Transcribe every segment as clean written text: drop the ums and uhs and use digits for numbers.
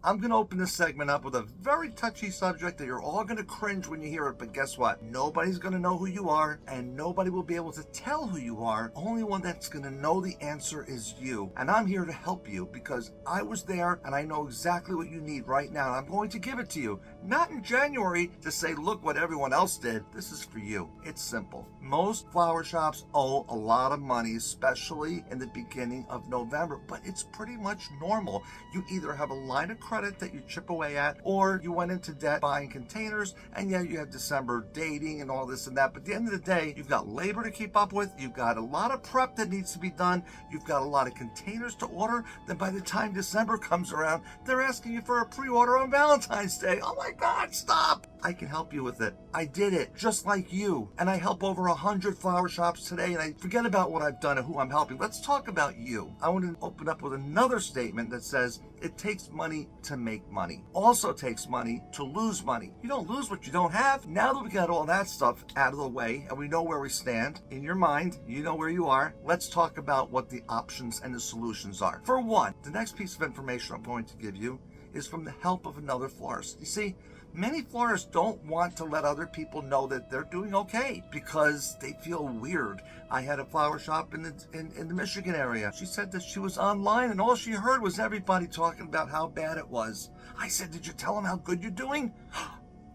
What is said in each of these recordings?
I'm going to open this segment up with a very touchy subject that you're all going to cringe when you hear it, but guess what? Nobody's going to know who you are, and nobody will be able to tell who you are. Only one that's going to know the answer is you. And I'm here to help you because I was there and I know exactly what you need right now. And I'm going to give it to you. Not in January to say, look what everyone else did. This is for you. It's simple. Most flower shops owe a lot of money, especially in the beginning of November, but it's pretty much normal. You either have a line of credit that you chip away at, or you went into debt buying containers, and yeah, you have December dating and all this and that. But at the end of the day, you've got labor to keep up with, you've got a lot of prep that needs to be done, you've got a lot of containers to order. Then by the time December comes around, they're asking you for a pre-order on Valentine's Day. Oh my God, stop! I can help you with it. I did it just like you. And I help over 100 flower shops today, and I forget about what I've done and who I'm helping. Let's talk about you. I want to open up with another statement that says it takes money to make money. Also takes money to lose money. You don't lose what you don't have. Now that we got all that stuff out of the way and we know where we stand, in your mind, you know where you are, let's talk about what the options and the solutions are. For one, the next piece of information I'm going to give you is from the help of another florist. You see, many florists don't want to let other people know that they're doing okay because they feel weird. I had a flower shop in the Michigan area. She said that she was online and all she heard was everybody talking about how bad it was. I said, did you tell them how good you're doing?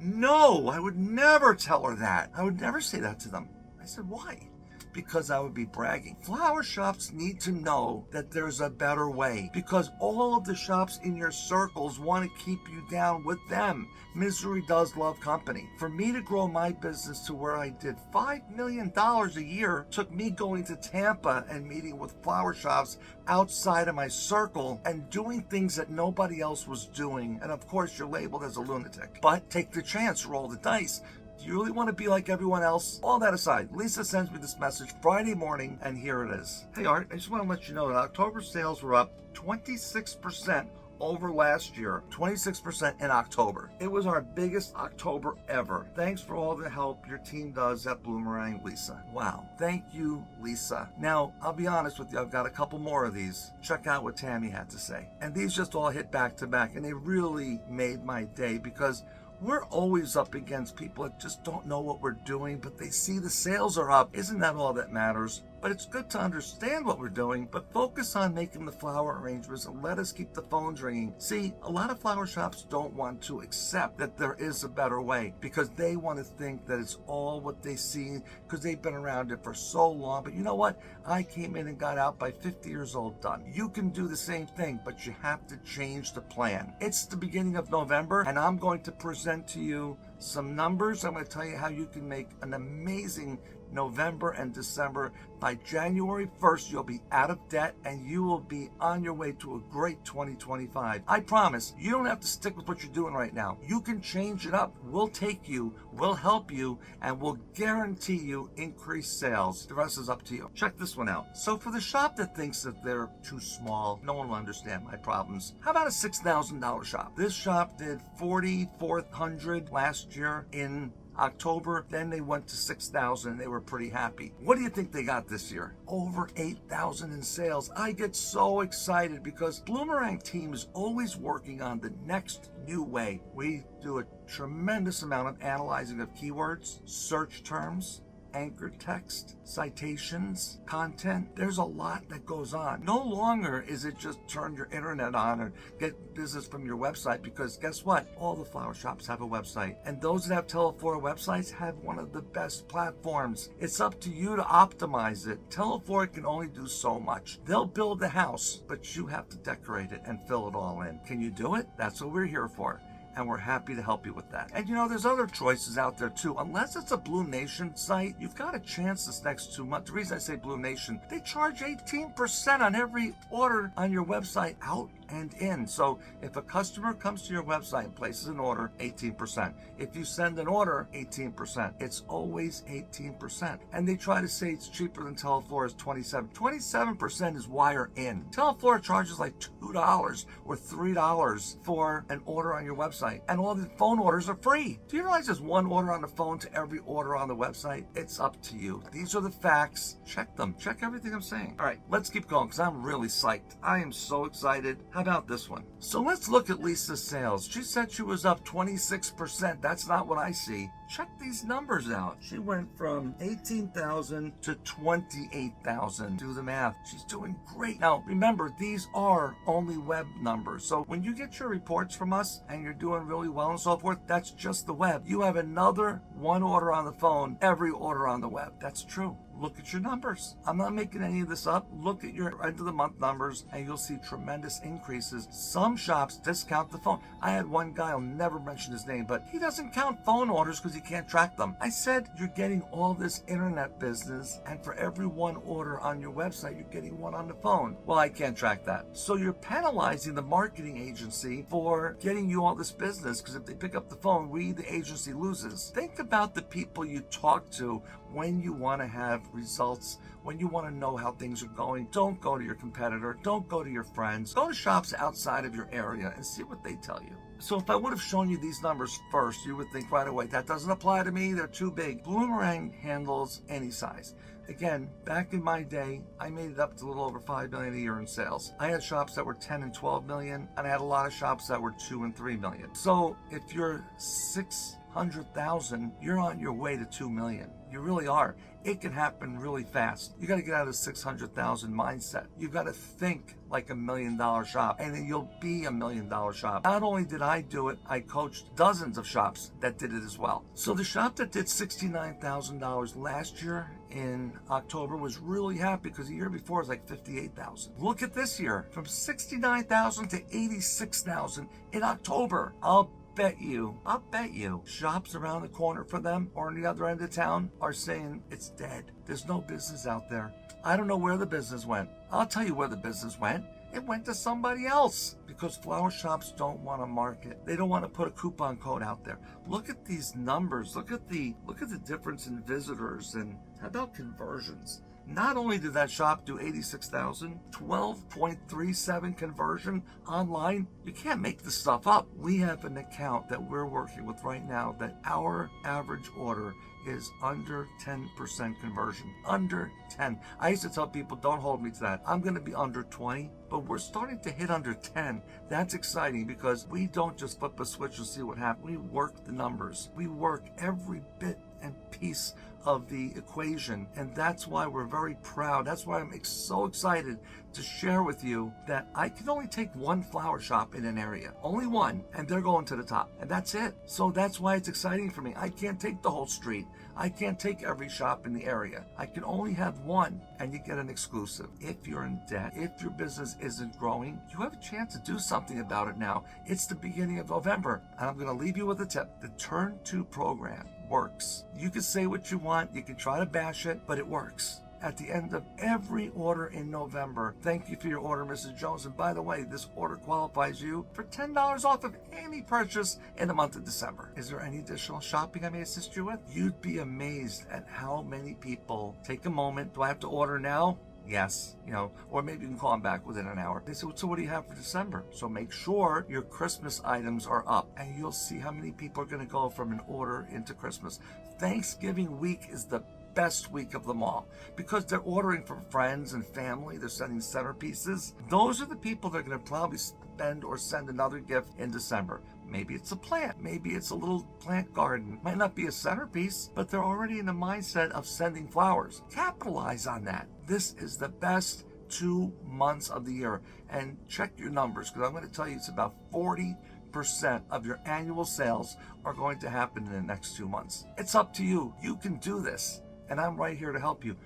No, I would never tell her that. I would never say that to them. I said, why? Because I would be bragging. Flower shops need to know that there's a better way because all of the shops in your circles want to keep you down with them. Misery does love company. For me to grow my business to where I did $5 million a year took me going to Tampa and meeting with flower shops outside of my circle and doing things that nobody else was doing. And of course, you're labeled as a lunatic. But take the chance, roll the dice. Do you really want to be like everyone else? All that aside, Lisa sends me this message Friday morning, and here it is. Hey Art, I just want to let you know that October sales were up 26% over last year, 26% in October. It was our biggest October ever. Thanks for all the help your team does at Bloomerang, Lisa. Wow, thank you, Lisa. Now, I'll be honest with you, I've got a couple more of these. Check out what Tammy had to say. And these just all hit back to back, and they really made my day because we're always up against people that just don't know what we're doing, but they see the sales are up. Isn't that all that matters? But it's good to understand what we're doing, but focus on making the flower arrangements and let us keep the phones ringing. See, a lot of flower shops don't want to accept that there is a better way because they want to think that it's all what they see because they've been around it for so long. But you know what? I came in and got out by 50 years old done. You can do the same thing, but you have to change the plan. It's the beginning of November, and I'm going to present to you some numbers. I'm going to tell you how you can make an amazing November and December. By January 1st, you'll be out of debt and you will be on your way to a great 2025. I promise, you don't have to stick with what you're doing right now. You can change it up. We'll take you, we'll help you, and we'll guarantee you increased sales. The rest is up to you. Check this one out. So for the shop that thinks that they're too small, no one will understand my problems. How about a $6,000 shop? This shop did 4,400 last year in October, then they went to 6,000 and they were pretty happy. What do you think they got this year? Over 8,000 in sales. I get so excited because Bloomerang team is always working on the next new way. We do a tremendous amount of analyzing of keywords, search terms, anchor text, citations, content. There's a lot that goes on. No longer is it just turn your internet on and get business from your website because guess what? All the flower shops have a website. And those that have Teleflora websites have one of the best platforms. It's up to you to optimize it. Teleflora can only do so much. They'll build the house, but you have to decorate it and fill it all in. Can you do it? That's what we're here for. And we're happy to help you with that. And you know, there's other choices out there too. Unless it's a Blue Nation site, you've got a chance this next 2 months. The reason I say Blue Nation, they charge 18% on every order on your website out and in. So if a customer comes to your website and places an order, 18%. If you send an order, 18%. It's always 18%. And they try to say it's cheaper than Teleflora's 27. 27% is wire in. Teleflora charges like $2 or $3 for an order on your website. And all the phone orders are free. Do you realize there's one order on the phone to every order on the website? It's up to you. These are the facts. Check them. Check everything I'm saying. All right, let's keep going because I'm really psyched. I am so excited. How about this one? So let's look at Lisa's sales. She said she was up 26%. That's not what I see. Check these numbers out. She went from 18,000 to 28,000. Do the math. She's doing great. Now, remember, these are only web numbers. So when you get your reports from us and you're doing really well and so forth, that's just the web. You have another one order on the phone, every order on the web. That's true. Look at your numbers. I'm not making any of this up. Look at your end of the month numbers and you'll see tremendous increases. Some shops discount the phone. I had one guy, I'll never mention his name, but he doesn't count phone orders because he can't track them. I said, you're getting all this internet business and for every one order on your website, you're getting one on the phone. Well, I can't track that. So you're penalizing the marketing agency for getting you all this business because if they pick up the phone, the agency loses. Think about the people you talk to when you want to have results, when you want to know how things are going. Don't go to your competitor. Don't go to your friends. Go to shops outside of your area and see what they tell you. So if I would have shown you these numbers first, you would think right away, that doesn't apply to me. They're too big. Bloomerang handles any size. Again, back in my day, I made it up to a little over $5 million a year in sales. I had shops that were 10 and 12 million, and I had a lot of shops that were 2 and 3 million. So if you're 600,000, you're on your way to 2 million. You really are. It can happen really fast. You got to get out of the 600,000 mindset. You got to think like $1 million shop, and then you'll be $1 million shop. Not only did I do it, I coached dozens of shops that did it as well. So the shop that did $69,000 last year in October was really happy because the year before was like 58,000. Look at this year, from 69,000 to 86,000 in October. I'll bet you shops around the corner for them or on the other end of town are saying it's dead. There's no business out there. I don't know where the business went. I'll tell you where the business went. It went to somebody else because flower shops don't want to market. They don't want to put a coupon code out there. Look at these numbers. Look at the difference in visitors, and how about conversions? Not only did that shop do 86,000, 12.37 conversion online. You can't make this stuff up. We have an account that we're working with right now that our average order is under 10% conversion. Under 10. I used to tell people, don't hold me to that. I'm going to be under 20, but we're starting to hit under 10. That's exciting because we don't just flip a switch and see what happens. We work the numbers. We work every bit and piece of the equation, and that's why we're very proud. That's why I'm so excited to share with you that I can only take one flower shop in an area, only one, and they're going to the top, and that's it. So that's why it's exciting for me. I can't take the whole street. I can't take every shop in the area. I can only have one, and you get an exclusive. If you're in debt, if your business isn't growing, you have a chance to do something about it now. It's the beginning of November, and I'm going to leave you with a tip. The Turn 2 program works. You can say what you want, you can try to bash it, but it works. At the end of every order in November, thank you for your order, Mrs. Jones. And by the way, this order qualifies you for $10 off of any purchase in the month of December. Is there any additional shopping I may assist you with? You'd be amazed at how many people take a moment. Do I have to order now? Yes, or maybe you can call them back within an hour. They say, so what do you have for December? So make sure your Christmas items are up, and you'll see how many people are going to go from an order into Christmas. Thanksgiving week is the best week of them all because they're ordering for friends and family. They're sending centerpieces. Those are the people that are going to probably spend or send another gift in December. Maybe it's a plant. Maybe it's a little plant garden. Might not be a centerpiece, but they're already in the mindset of sending flowers. Capitalize on that. This is the best 2 months of the year. And check your numbers because I'm going to tell you it's about 40% of your annual sales are going to happen in the next 2 months. It's up to you. You can do this. And I'm right here to help you.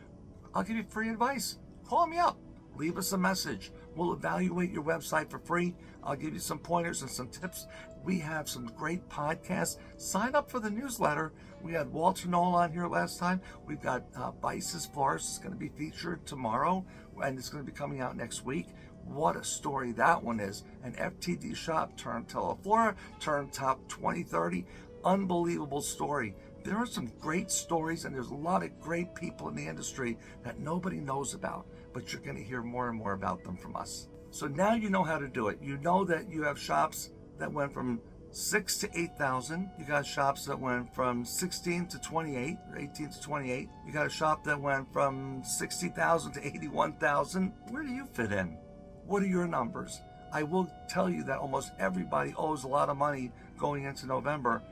I'll give you free advice. Call me up. Leave us a message. We'll evaluate your website for free. I'll give you some pointers and some tips. We have some great podcasts. Sign up for the newsletter. We had Walter Knoll on here last time. We've got Bice's Florist. It's going to be featured tomorrow, and it's going to be coming out next week. What a story that one is. An FTD shop turned Teleflora, turned top 2030. Unbelievable story. There are some great stories, and there's a lot of great people in the industry that nobody knows about, but you're going to hear more and more about them from us. So now you know how to do it. You know that you have shops that went from 6 to 8,000. You got shops that went from 16 to 28, or 18 to 28. You got a shop that went from 60,000 to 81,000. Where do you fit in? What are your numbers? I will tell you that almost everybody owes a lot of money going into November.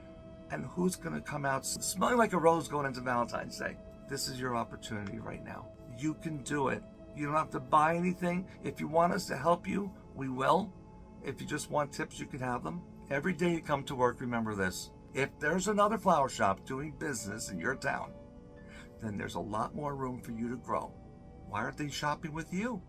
And who's going to come out smelling like a rose going into Valentine's Day? This is your opportunity right now. You can do it. You don't have to buy anything. If you want us to help you, we will. If you just want tips, you can have them. Every day you come to work, remember this. If there's another flower shop doing business in your town, then there's a lot more room for you to grow. Why aren't they shopping with you?